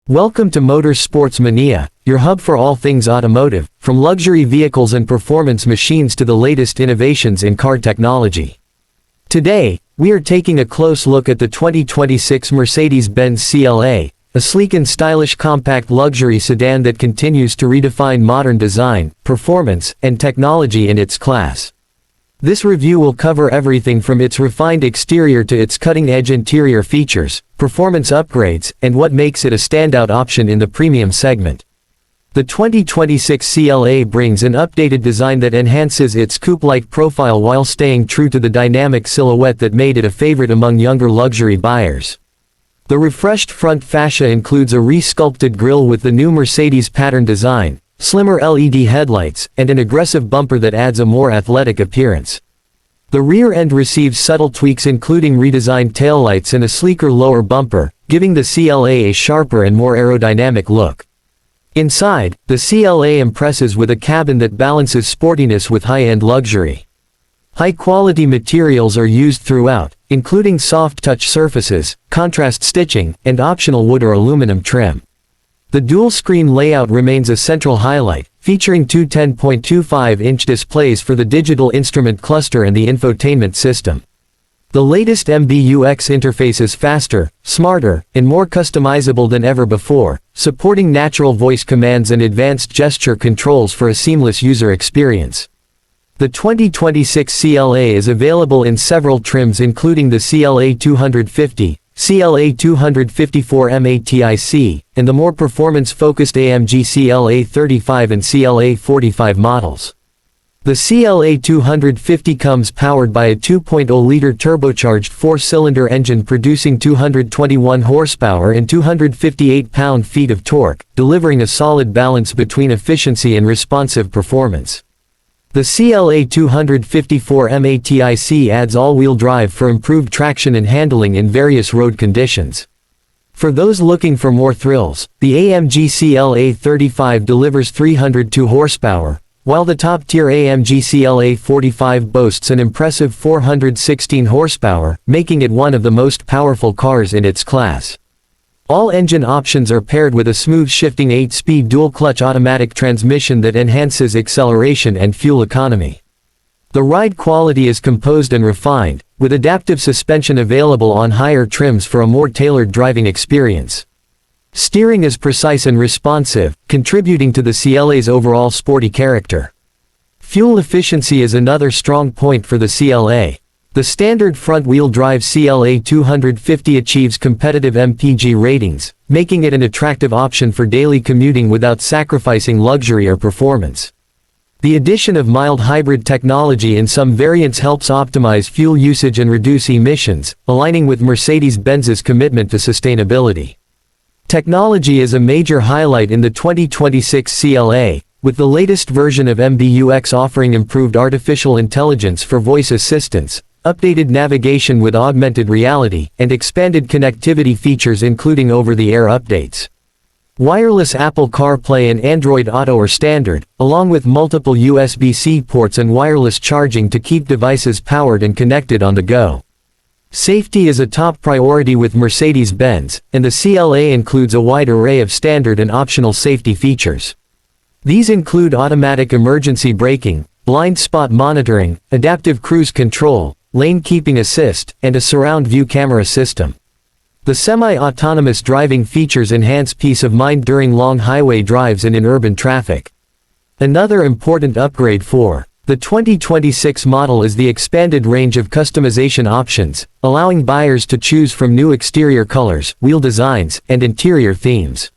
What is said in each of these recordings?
Welcome to Motorsports Mania, your hub for all things automotive, from luxury vehicles and performance machines to the latest innovations in car technology. Today, we are taking a close look at the 2026 Mercedes-Benz CLA, a sleek and stylish compact luxury sedan that continues to redefine modern design, performance, and technology in its class. This review will cover everything from its refined exterior to its cutting-edge interior features, performance upgrades, and what makes it a standout option in the premium segment. The 2026 CLA brings an updated design that enhances its coupe-like profile while staying true to the dynamic silhouette that made it a favorite among younger luxury buyers. The refreshed front fascia includes a re-sculpted grille with the new Mercedes pattern design, slimmer LED headlights, and an aggressive bumper that adds a more athletic appearance. The rear end receives subtle tweaks including redesigned taillights and a sleeker lower bumper, giving the CLA a sharper and more aerodynamic look. Inside, the CLA impresses with a cabin that balances sportiness with high-end luxury. High-quality materials are used throughout, including soft-touch surfaces, contrast stitching, and optional wood or aluminum trim. The dual-screen layout remains a central highlight, featuring two 10.25-inch displays for the digital instrument cluster and the infotainment system. The latest MBUX interface is faster, smarter, and more customizable than ever before, supporting natural voice commands and advanced gesture controls for a seamless user experience. The 2026 CLA is available in several trims including the CLA 250, CLA 254 MATIC, and the more performance-focused AMG CLA 35 and CLA 45 models. The CLA 250 comes powered by a 2.0-liter turbocharged four-cylinder engine producing 221 horsepower and 258 pound-feet of torque, delivering a solid balance between efficiency and responsive performance. The CLA 254 MATIC adds all-wheel drive for improved traction and handling in various road conditions. For those looking for more thrills, the AMG CLA 35 delivers 302 horsepower, while the top-tier AMG CLA 45 boasts an impressive 416 horsepower, making it one of the most powerful cars in its class. All engine options are paired with a smooth-shifting 8-speed dual-clutch automatic transmission that enhances acceleration and fuel economy. The ride quality is composed and refined, with adaptive suspension available on higher trims for a more tailored driving experience. Steering is precise and responsive, contributing to the CLA's overall sporty character. Fuel efficiency is another strong point for the CLA. The standard front-wheel drive CLA 250 achieves competitive MPG ratings, making it an attractive option for daily commuting without sacrificing luxury or performance. The addition of mild hybrid technology in some variants helps optimize fuel usage and reduce emissions, aligning with Mercedes-Benz's commitment to sustainability. Technology is a major highlight in the 2026 CLA, with the latest version of MBUX offering improved artificial intelligence for voice assistance, updated navigation with augmented reality, and expanded connectivity features including over-the-air updates. Wireless Apple CarPlay and Android Auto are standard, along with multiple USB-C ports and wireless charging to keep devices powered and connected on the go. Safety is a top priority with Mercedes-Benz, and the CLA includes a wide array of standard and optional safety features. These include automatic emergency braking, blind spot monitoring, adaptive cruise control, lane keeping assist, and a surround view camera system. The semi-autonomous driving features enhance peace of mind during long highway drives and in urban traffic. Another important upgrade for the 2026 model is the expanded range of customization options, allowing buyers to choose from new exterior colors, wheel designs, and interior themes.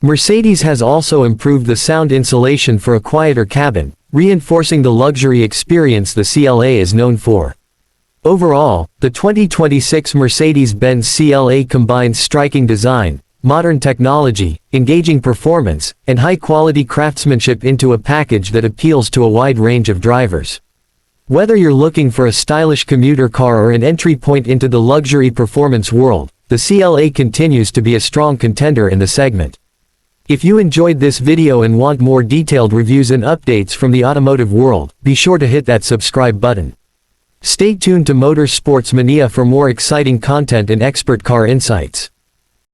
Mercedes has also improved the sound insulation for a quieter cabin, reinforcing the luxury experience the CLA is known for. Overall, the 2026 Mercedes-Benz CLA combines striking design, modern technology, engaging performance, and high-quality craftsmanship into a package that appeals to a wide range of drivers. Whether you're looking for a stylish commuter car or an entry point into the luxury performance world, the CLA continues to be a strong contender in the segment. If you enjoyed this video and want more detailed reviews and updates from the automotive world, be sure to hit that subscribe button. Stay tuned to Motorsports Mania for more exciting content and expert car insights.